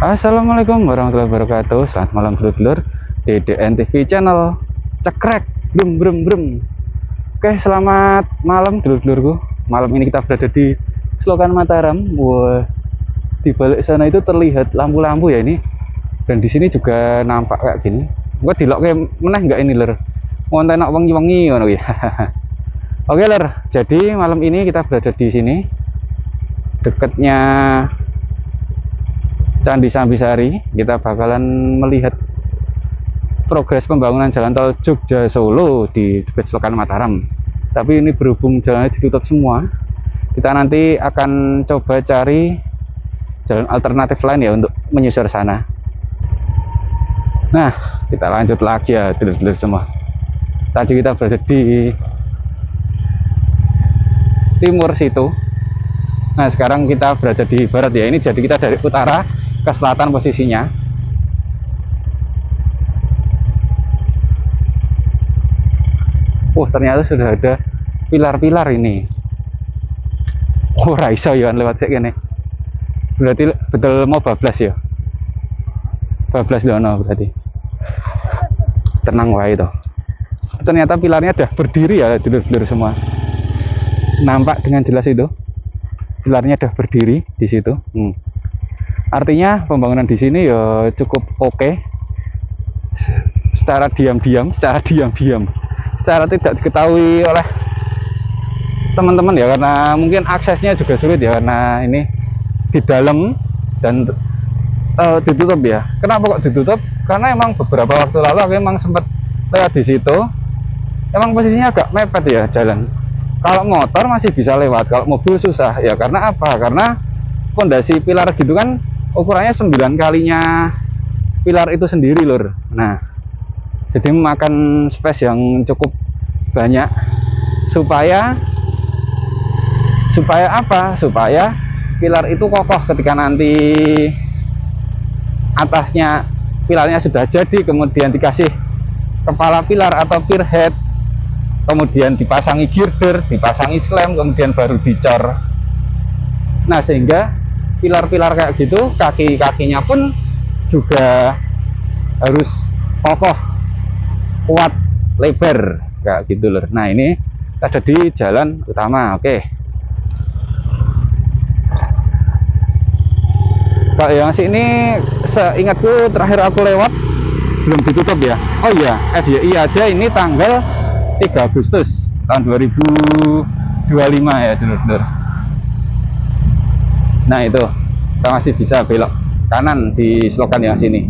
Assalamualaikum warahmatullahi wabarakatuh. Selamat malam dulur-dulur di DNTV channel cekrek brum brum brum. Oke, selamat malam dulur-dulurku. Malam ini kita berada di Selokan Mataram. Wah, di balik sana itu terlihat lampu-lampu ya ini. Dan di sini juga nampak kayak gini. Gua dilok kayak meneh nggak ini lur. Wonten nak wengi-wengi ngono ya. Oke lur, jadi malam ini kita berada di sini dekatnya Candi Sambisari. Kita bakalan melihat progres pembangunan jalan tol Jogja Solo di dekat Selokan Mataram. Tapi ini berhubung jalannya ditutup semua, kita nanti akan coba cari jalan alternatif lain ya untuk menyusur sana. Nah, kita lanjut lagi ya dulur-dulur semua. Tadi kita berada di timur situ. Nah, sekarang kita berada di barat ya. Ini jadi kita dari utara ke selatan posisinya. Ternyata sudah ada pilar-pilar ini. Raiso ya lewat sik kene. Berarti betul mau bablas ya. Bablas lono berarti. Tenang wae toh. Ternyata pilarnya udah berdiri ya dulur-dulur semua. Nampak dengan jelas itu. Pilarnya udah berdiri di situ. Artinya pembangunan di sini ya cukup oke. Secara diam-diam, secara tidak diketahui oleh teman-teman ya, karena mungkin aksesnya juga sulit ya, karena ini di dalam dan ditutup ya. Kenapa kok ditutup? Karena emang beberapa waktu lalu aku emang sempat lewat di situ. Emang posisinya agak mepet ya jalan. Kalau motor masih bisa lewat, kalau mobil susah ya. Karena apa? Karena fondasi pilar gitu kan ukurannya 9 kalinya pilar itu sendiri lur. Nah, jadi memakan space yang cukup banyak supaya apa? Supaya pilar itu kokoh ketika nanti atasnya pilarnya sudah jadi, kemudian dikasih kepala pilar atau pier head, kemudian dipasangi girder, dipasangi slam, kemudian baru dicor. Nah, sehingga pilar-pilar kayak gitu, kaki-kakinya pun juga harus kokoh, kuat, lebar kayak gitu loh. Nah, ini ada di jalan utama. Oke. Kalau yang sini seingatku terakhir aku lewat belum ditutup ya. Oh iya, FYI aja ini tanggal 3 Agustus tahun 2025 ya dulur-dulur. Nah, itu kita masih bisa belok kanan di selokan yang sini.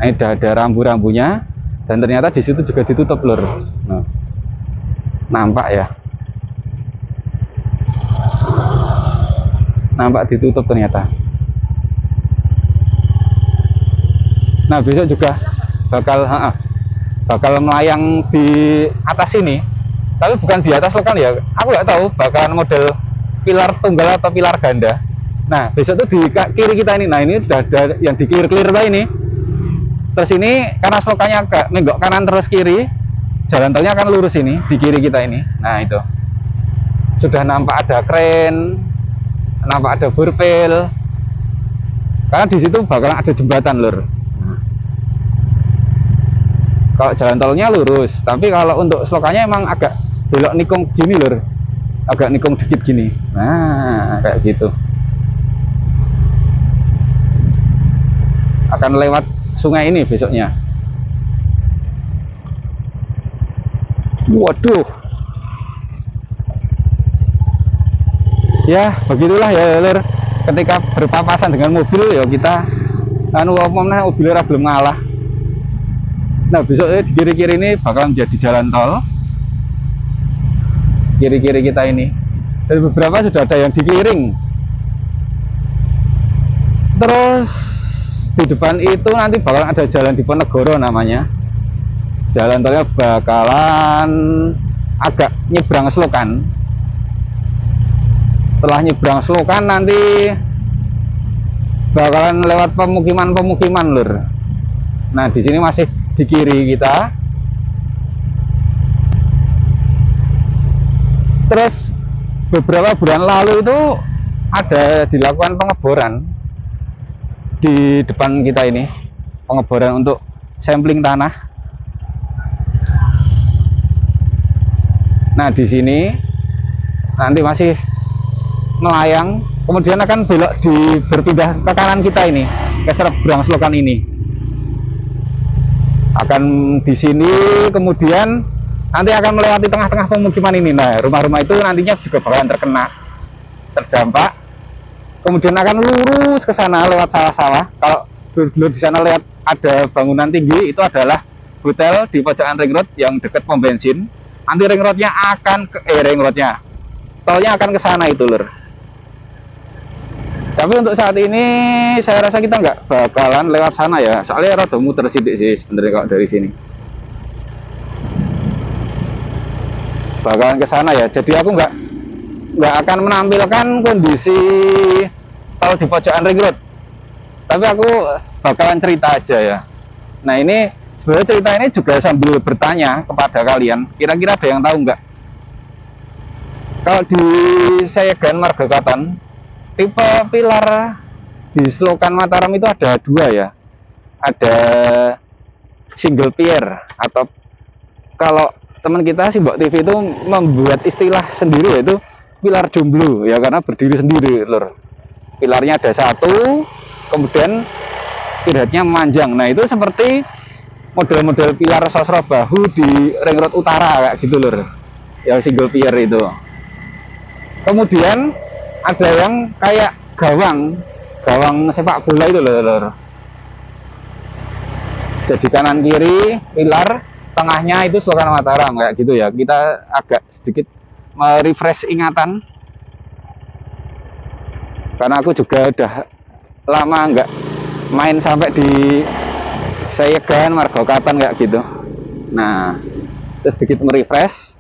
Nah, ini udah ada rambu-rambunya dan ternyata di situ juga ditutup lur. Nah, nampak ya, nampak ditutup ternyata. Nah, besok juga bakal melayang di atas sini, tapi bukan di atas selokan ya. Aku nggak tahu bakalan model pilar tunggal atau pilar ganda. Nah, besok tuh di kiri kita ini. Nah, ini udah ada yang di clear ini. Terus ini karena selokannya agak menggok kanan terus kiri, jalan tolnya akan lurus ini di kiri kita ini. Nah, itu sudah nampak ada kren, nampak ada burpil. Karena di situ bakalan ada jembatan lur. Kalau jalan tolnya lurus, tapi kalau untuk selokannya emang agak belok nikung gini lur, agak nikung dikit gini. Nah, kayak gitu. Akan lewat sungai ini besoknya. Waduh. Ya, begitulah ya lur. Ketika berpapasan dengan mobil ya kita mobilnya belum ngalah. Nah, besok di kiri-kiri ini bakal menjadi jalan tol. Kiri-kiri kita ini. Dan beberapa sudah ada yang dikeliling. Terus di depan itu nanti bakal ada jalan Diponegoro namanya. Jalan tolnya bakalan agak nyebrang selokan. Setelah nyebrang selokan nanti bakalan lewat pemukiman lur. Nah, di sini masih di kiri kita. Terus beberapa bulan lalu itu ada dilakukan pengeboran di depan kita ini pengeboran untuk sampling tanah. Nah, di sini nanti masih melayang, kemudian akan belok berpindah ke kanan kita ini, ke seberang selokan ini. Akan di sini, kemudian nanti akan melewati tengah-tengah pemukiman ini. Nah, rumah-rumah itu nantinya juga bakalan terdampak. Kemudian akan lurus ke sana lewat sawah-sawah. Kalau dulu di sana lihat ada bangunan tinggi, itu adalah hotel di pojokan ring road yang dekat pom bensin. Nanti ring roadnya akan tolnya akan ke sana itu, Lur. Tapi untuk saat ini saya rasa kita nggak bakalan lewat sana ya, soalnya rada muter sidik sih sebenarnya kalau dari sini. Bakalan ke sana ya, jadi aku nggak akan menampilkan kondisi tol di pojokan ring road, tapi aku bakalan cerita aja ya. Nah, ini sebenarnya cerita ini juga sambil bertanya kepada kalian, kira-kira ada yang tahu nggak kalau di Sayegan Margokaton tipe pilar di Selokan Mataram itu ada dua ya, ada single pier, atau kalau teman kita Simbok TV itu membuat istilah sendiri yaitu pilar jomblo ya, karena berdiri sendiri, Lur. Pilarnya ada satu, kemudian ibaratnya memanjang. Nah, itu seperti model-model pilar sosro bahu di ring road utara kayak gitu, Lur, yang single pier itu. Kemudian ada yang kayak gawang sepak bola itu, Lur. Jadi kanan kiri pilar, tengahnya itu Selokan Mataram kayak gitu ya. Kita agak sedikit merefresh ingatan, karena aku juga udah lama nggak main sampai di Sayegan Margokaton kayak gitu. Nah, itu sedikit merefresh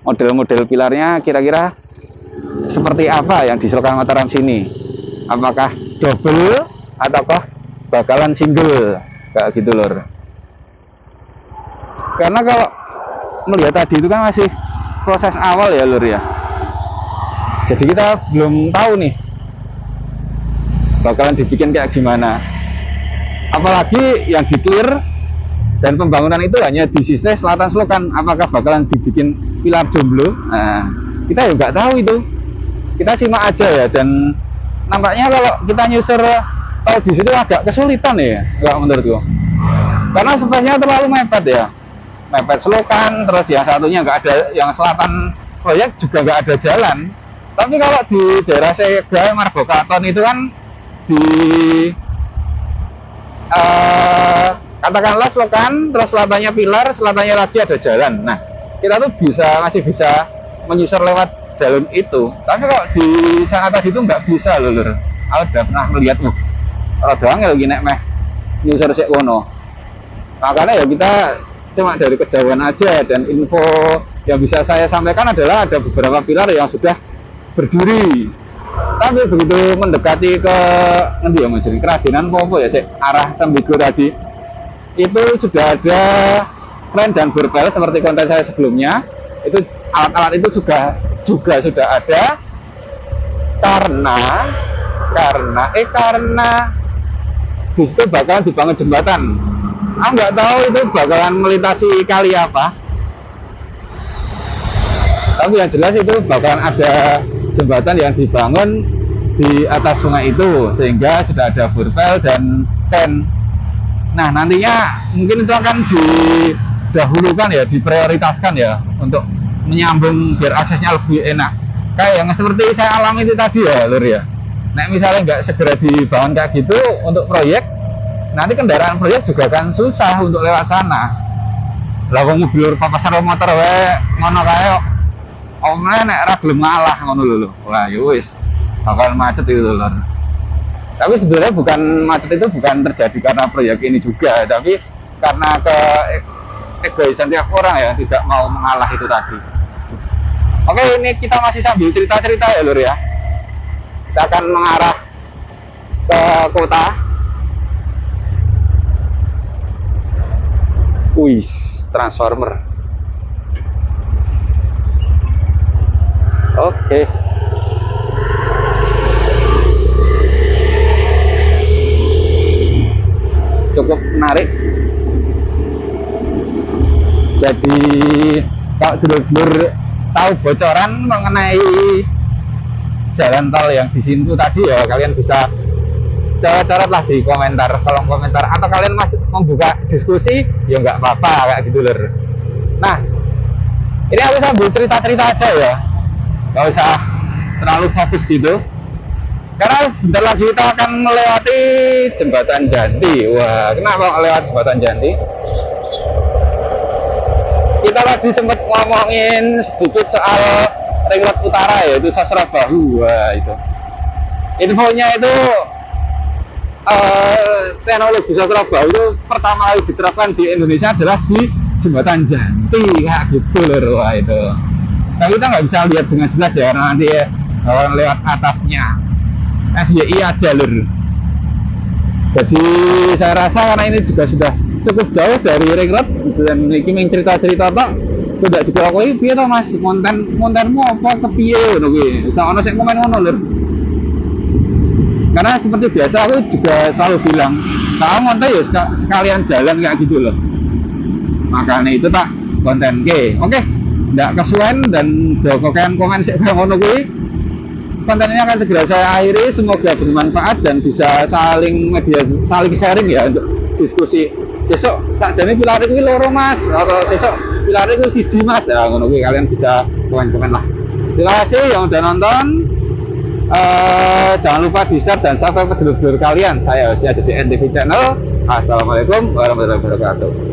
model-model pilarnya, kira-kira seperti apa yang di Selokan Mataram sini. Apakah double ataukah bakalan single kayak gitu, Lur. Karena kalau melihat tadi itu kan masih proses awal ya, Lur ya. Jadi kita belum tahu nih bakalan dibikin kayak gimana. Apalagi yang di clear dan pembangunan itu hanya di sisi selatan Selokan, apakah bakalan dibikin pilar jomblo? Nah, kita juga nggak tahu itu. Kita simak aja ya, dan nampaknya kalau kita nyusur tol di situ agak kesulitan ya, nggak menurutku. Karena space-nya terlalu mepet ya, mepet Selokan, terus yang satunya nggak ada, yang selatan proyek juga nggak ada jalan. Tapi kalau di daerah Sayegan Margokaton itu kan di katakanlah Selokan, terus selatannya pilar, selatannya lagi ada jalan. Nah, kita tuh masih bisa menyusur lewat jalur itu. Tapi kalau di sana tadi itu nggak bisa, Lur. Aku udah pernah melihat, rada angel gini meh nyusur sik kono. Makanya ya kita cuma dari kejauhan aja, dan info yang bisa saya sampaikan adalah ada beberapa pilar yang sudah berdiri. Tapi begitu mendekati ke nanti ya, menjadi Keradenan Popo ya, arah Sembigo tadi, itu sudah ada kren dan berbel seperti konten saya sebelumnya. Itu alat-alat itu juga sudah ada, karena di situ bakalan dibangun jembatan. Aku nggak tahu itu bakalan melintasi kali apa, tapi yang jelas itu bakalan ada jembatan yang dibangun di atas sungai itu, sehingga sudah ada berbel dan ten. Nah, nantinya mungkin itu akan didahulukan ya, diprioritaskan ya, untuk menyambung biar aksesnya lebih enak. Kayak yang seperti saya alami itu tadi ya, Lur ya. Nah, misalnya nggak segera dibangun kayak gitu untuk proyek, nanti kendaraan proyek juga kan susah untuk lewat sana. Lah wong mobil papasan motor wae ngono kae, omne nek ra gelem ngalah ngono lho. Wah, ya wis bakal macet itu, Lur. Tapi sebenarnya macet itu bukan terjadi karena proyek ini juga, tapi karena egoisan tiap orang ya, tidak mau mengalah itu tadi. Oke, ini kita masih sambil cerita-cerita ya, Lur ya. Kita akan mengarah ke kota. Wih, transformer. Oke. menarik. Jadi kalau dulur-dulur tahu bocoran mengenai jalan tol yang di Sintu tadi ya, kalian bisa coret-coret lah di komentar, kolom komentar, atau kalian masih membuka diskusi ya nggak apa-apa kayak gitu lur. Nah, ini aku sambil cerita-cerita aja ya, nggak usah terlalu fokus gitu, karena bentar lagi kita akan melewati jembatan Janti. Wah, kenapa lewat jembatan Janti? Kita tadi sempat ngomongin sedikit soal Ring Road Utara, yaitu Sasrabahu. Wah, itu infonya itu teknologi Sasrabahu itu pertama kali diterapkan di Indonesia adalah di jembatan Janti kayak gitu lur. Wah, itu tapi kita nggak bisa lihat dengan jelas ya, karena nanti ya bakalan lewat atasnya FYI aja lur. Jadi saya rasa karena ini juga sudah cukup jauh dari Ring Road dan ini cerita-cerita tok tidak juga aku ini piye to Mas, kontenmu apa kepiye ngono kuwi. Sak ono sing komen ngono lur. Karena seperti biasa aku juga selalu bilang, kamu ngonten ya sekalian jalan kayak gitu loh. Makanya itu tak konten ke. Oke, nggak kesuwen dan dokokan komen sik ngono kuwi. Konten ini akan segera saya akhiri, semoga bermanfaat dan bisa saling sharing ya untuk diskusi. Besok sakjane pilare kuwi loro Mas, atau besok pilare kuwi siji Mas. Ya ngono kuwi kalian bisa komen-komen lah. Terima kasih yang udah nonton. Jangan lupa di share dan subscribe ke dulur-dulur kalian. Saya Hosea dari NTV Channel. Assalamualaikum warahmatullahi wabarakatuh.